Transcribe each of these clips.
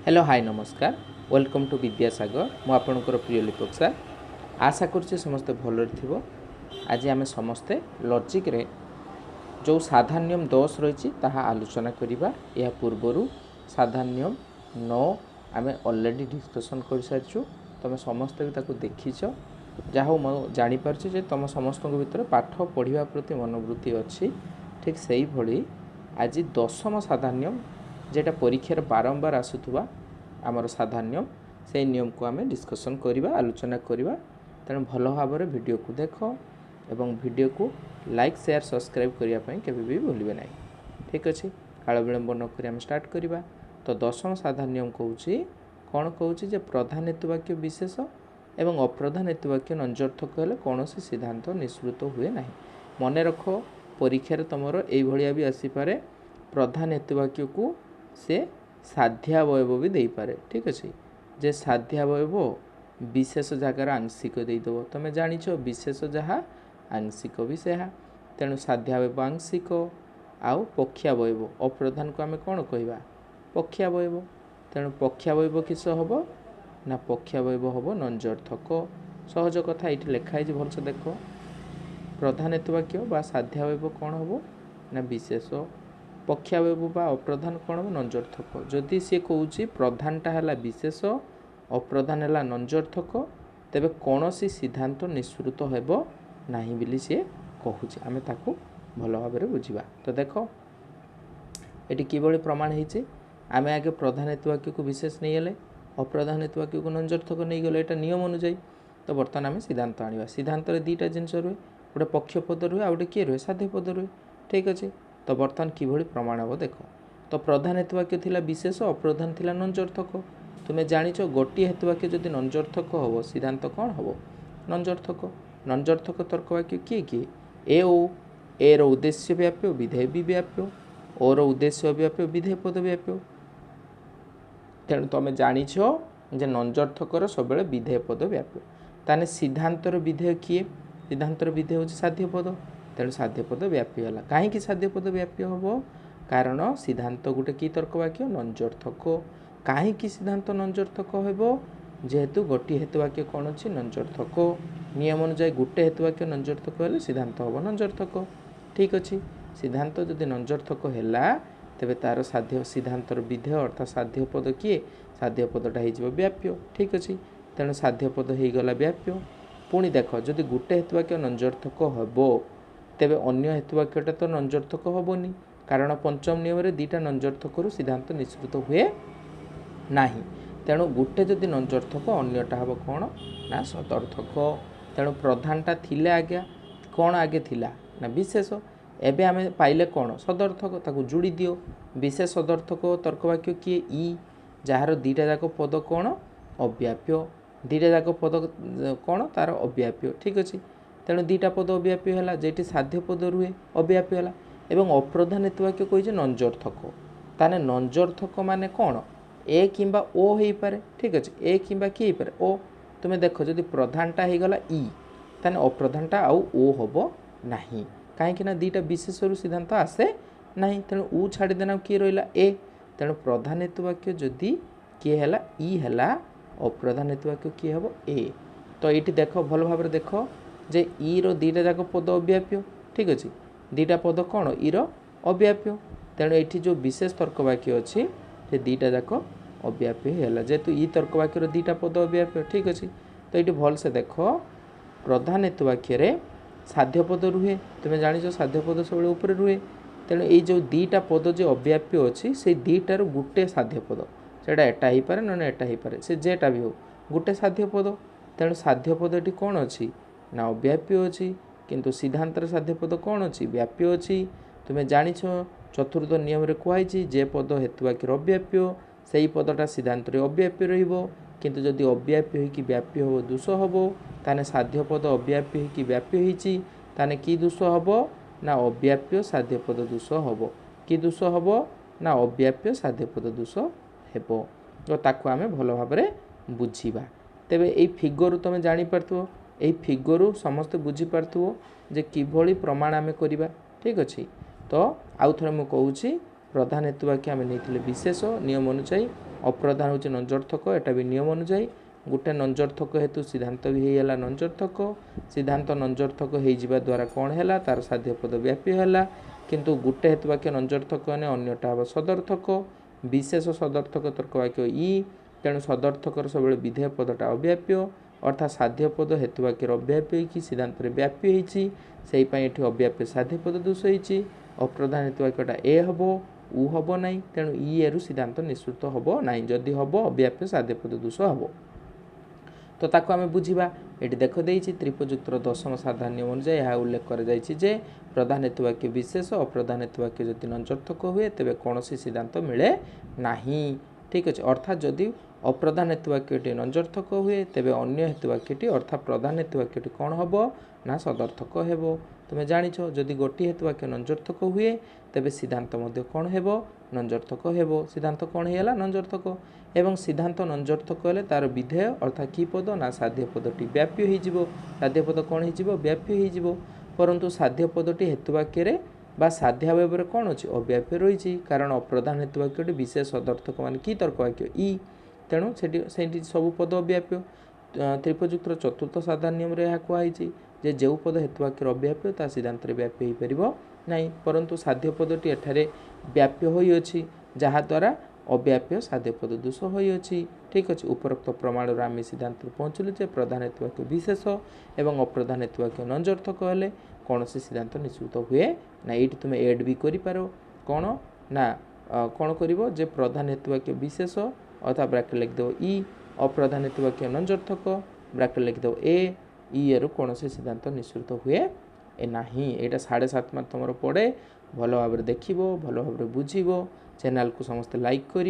Hello hi नमस्कार welcome to Vidyasagar मु आपणकर प्रिय लिपक सार आशा करुच्चे समस्ते भल थो। आज आम समस्ते लॉजिक रे जो साधारण नियम 10 रही आलोचना करवा। यह पूर्वर साधारण नियम 9 आम ऑलरेडी डिस्कशन कर सारी। तुम समस्ते भी देखीच जहाँ मुझे जापारे तुम समस्त भर पाठ पढ़ा प्रति मनोवृत्ति अच्छी। ठीक से ही भली आज 10म साधारण नियम जेटा परीक्षार बारंबार आसुवा आमर साधारण नियम से नियम को आम डिस्कसन करवा आलोचना करवा। तेणु भल भाव में वीडियो को देख एवं वीडियो को लाइक शेयर सब्सक्राइब करने के भी भूलिए ना। ठीक अच्छे काल विलंब नक स्टार्ट करवा। तो 10म साधारण नियम कौन कौन कौन प्रधान हेतुवाक्य विशेष एवं अप्रधान हेतुवाक्य नंजर्थक हेले कौन सिद्धांत निष्पृत हुए ना। मन रख परीक्षार तुमर ये भी आसीपे प्रधान हेतुवाक्य को से साध्यावयव भी दे पारे। ठीक अच्छे जे साध्यावयव विशेष जगार आंशिक देदेव। तुम जाच विशेष जहाँ आंशिक भी से तेणु साध्यावयव आंशिक आउ पक्षावयव अप्रधान को आम कौन कहवा पक्षावयव। तेणु पक्षावयव किस हम ना पक्षावयव हम नंजर्थक। सहज कथा ये लिखाई भलसे देख प्रधान हेतुवाक्य बा साध्यावयव कौन हम ना विशेष पक्षावयव बा अप्रधान कौन हम नंजर्थक। जदि सी कौन प्रधानटा है विशेष अप्रधान है नंजर्थक तेबे कौन सी सिद्धांत निष्पृत हेब नहीं बोली सी कहूँ। आम ताकू भल भाव में बुझा। तो देख ये किभली प्रमाण होती आम आगे प्रधान हेतुवाक्य को विशेष नहीं गले अप्रधान हेतुवाक्य को नंजर्थक नहीं गले यहाँ नियम अनुजाई। तो बर्तमान आम सिद्धांत आने सिद्धांत दुईटा जिनस रुहे गोटे पक्ष पद रुहे आ गए किए रुहे साध्य पद रुहे। ठीक अच्छे तो बर्तमान किभली प्रमाण हम देख। तो प्रधान हेतुवाक्य थिला विशेष अप्रधान थिला नंजर्थक। तुम्हें जानिच गोटे हेतुवाक्य जदि नंजर्थक हम सिद्धांत कौन हम नंजर्थक। नंजर्थक तर्कवाक्य किए किए ए ओ एर उद्देश्य व्याप्य विधेय भी व्याप्य ओर उद्देश्य व्याप्य विधेय पद व्याप्य। तेणु तुम जानिछ जे नंजर्थकर सब विधेय पद व्याप्य ताने सिद्धांतर विधेय किए सिद्धांतर विधेय हूँ साध्य पद। तेणु साध्य पद व्याप्य है कहीं साध्य पद व्याप्य हम कारण सिद्धांत गोटे कि तर्कवाक्य नंजर्थक। कहीं सिद्धांत नंजर्थक हेब जेहेतु गोटे हेतुवाक्य कौन अच्छी नंजर्थक। नियम अनुसार गोटे हेतुवाक्य नंजर्थक हेले सिद्धांत हम नंजर्थक। ठीक अच्छे सिद्धांत जदि नंजर्थक है तेबे तार साध्य सिद्धांतर विधेय अर्थात साध्य पद किए साध्य पदटा हो व्याप्य। ठीक अच्छे तेणु साध्य पद हो गला व्याप्य। पुणी देख जदि गोटे हेतुवाक्य नंजर्थक हेब तेबे अन्य हेतुवाक्यटा तो नंजर्थक हेबनी कारण पंचम नियम दुईटा नंजर्थक सिद्धांत निष्पृत हुए ना। तेणु गोटे जदि नंजर्थक अन्यटा हम कौन ना सदर्थक। तेणु प्रधानटा थिले आज्ञा कौन आगे थिला ना विशेष एबे आम पाइले कौन सदर्थक ताकू जोड़ी दियो विशेष सदर्थक तर्कवाक्य किए ई जार दुईटा जाक पद कौन अव्याप्य दुईटा जाक पद कौन तार अव्याप्य। ठीक अच्छे तेणु दुईटा पद अव्याप्य है जेटी साध्य पद रुहे अव्याप्य है एवं अप्रधान हेतुवाक्य कही नंजर्थक ताने नंजर्थक माने कौन ए किंबा ओ हो पारे। ठीक अच्छे ए किंबा किए पारे ओ तुम्हें देख जदि प्रधानटा हो गला ई ताने अप्रधानटा आउ ओ हम ना कहीं दुईटा विशेष सिद्धांत आसे ना। तेणु ऊ छाड़देना किए रहा ए तेणु प्रधान हेतुवाक्य जदि किए है ई है अप्रधान हेतुवाक्य किए हम ए। तो ये देख भल भाव में देख जे ई रो दुईटा जाक पद अव्याप्य। ठीक अच्छे दुईटा पद कौन ई रो अव्याप्य तेणु ये जो विशेष तर्कवाक्य अच्छी से दुईटा जाक अव्याप्य है जेहेतु ई तर्कवाक्यर दुईटा पद अव्याप्य। ठीक अच्छे तो ये भल से देख प्रधान हेतुवाक्य साध्य पद रुहे तुम्हें जानिच साध्य पद सब ऊपर रुहे। तेणु ये जो दुईटा पद जो अव्याप्य अच्छी से दुईटार गोटे साध्य पद सेटा एटा हो पारे ना एटा हो पारे से जेटा भी हो गोटे साध्य पद। तेणु साध्य पद ये कौन अच्छी ना अव्याप्य अच्छी किंतु सिद्धांतर साध्य पद कौन अच्छी व्याप्य अच्छी। तुम्हें जानिछ चतुर्थ नियम रे कहुई जे पद हेतुवाक्यर अव्याप्य से पदटा सिद्धांत अव्याप्य रहिबो किंतु जदि अव्याप्य होइकी व्याप्य हो दोष हबो ताने साध्य पद अव्याप्य होइकी व्याप्य होइची ताने की दोष हबो ना अव्याप्य साध्य पद दोष हबो कि दोष हबो ना अव्याप्य साध्य पद दोष हेबो। तो ताकू आमे भल भाव में बुझीबा। तेबे एई फिगर तुम जानि पारथुओ एई फिगर समस्त बुझी पारथुओ जे किभली प्रमाण आमे करिबा। ठीक अच्छे तो आउ थरे मु कहूची प्रधान हेतुवाक्य आम नहीं विशेष नियम अनुसार अप्रधान हूँ नंजर्थक एटा भी नियम अनुजाई गोटे नंजर्थक हेतु सिद्धांत भी होगा नंजर्थक सिद्धांत नंजर्थक हो द्वारा कौन है तार साध्यपद व्याप्य है किंतु गोटे हेतु वाक्य नंजर्थक ने अन्यटा हम सदर्थक विशेष सदर्थक तर्क वाक्य ई तेणु सदर्थकर सब विधेय पदटा अव्याप्य अर्थात साध्यपद हेतु वाक्य अव्याप्य हो सिद्धांत व्याप्य होती अव्याप्य साध्यपद दोष होती अप्रधान हेतु वाक्यटा ए हम उ हम ना तेणु ई एरु सिद्धांत निश्चित हम ना जदि हम अव्याप्य साध्यपद दोष हम तो ताको आमे बुझिबा एटी देख देइछि त्रिपयुक्तर दशम साधारण नियम अनुसार यह उल्लेख कर जाइछि जे प्रधान हेतु वाक्य विशेष अप्रधान हेतु वाक्य जदि नंजर्थक हुए तेबे कौनसी सिद्धांत मिले नाही ठीक अछि अर्थात जदि अप्रधान हेतु वाक्यटी नंजर्थक हुए तेबे अन्य हेतु वाक्यटी अर्थात प्रधान हेतु वाक्यटी कौन हबो ना सदर्थक हेबो तुमे जानिछ जदि गोटी हेतु वाक्य नंजर्थक हुए तेबे सिद्धांत मध्य कौन हेबो नंजर्थक हेबो सिद्धांत कौन हेला नंजर्थक एवं सिद्धांत नंजर्थक हेले तार विधेय अर्थात की पद ना साध्य पदटी व्याप्य होइजिवो साध्य पद कौन होइजिवो व्याप्य होइजिवो परंतु साध्य पदटी हेतु वाक्य रे बा साध्यावय कौन अच्छी अव्याप्य रही कारण अप्रधान हेतु वाक्यटी विशेष सदर्थक मान कि तर्क वाक्य ई तेणु से सब पद अव्याप्य त्रिपयुक्तर चतुर्थ साधारण नियम यह कहुई जे जो पद हेतु वाक्य अव्याप्य ता सिद्धांत व्याप्य हो पार ना परंतु साध्य पदटी एठारे व्याप्य होइअछि जहाद्वारा अव्याप्य साध्य पद दोष होइअछि ठीक अच्छे उपरोक्त प्रमाण आम सिद्धांत पहुँचलु जे प्रधान हेतु वाक्य विशेष एवं अप्रधान हेतु वाक्य नंजर्थक हेले कौन से सिद्धांत निश्चित हुए ना ये तुम एड भी कर कौन ना कौन कर जे प्रधान हेतु वाक्य विशेष अर्थात ब्राकेट लिखिदेव ई अप्रधान हेतु वाक्य नंजर्थक ब्राकेट लिखिदेव ए ई एरु कौन से सिद्धांत निश्चित हुए ना यहाँ 7.5 मार्क तुम पड़े भल भाव देख भल भाव बुझ चैनल को समस्त लाइक कर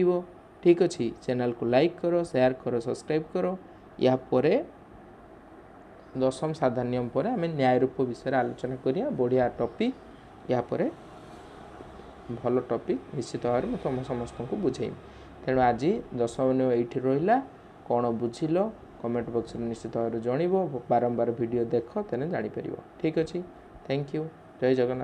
ठीक अच्छे चैनल को लाइक करो शेयर करो सब्सक्राइब करो या परे दशम साधारण नियम पर आम न्याय रूप विषय आलोचना करिया बढ़िया टॉपिक या परे भल टॉपिक निश्चित भाव में तुम समस्त को बुझेई तेणु आज दशम नियम ये रहा कौन बुझिल कमेंट बॉक्स में निश्चित भाव जन बारंबार वीडियो देख तेने जापर ठीक अच्छे थैंक यू जय जगन्नाथ।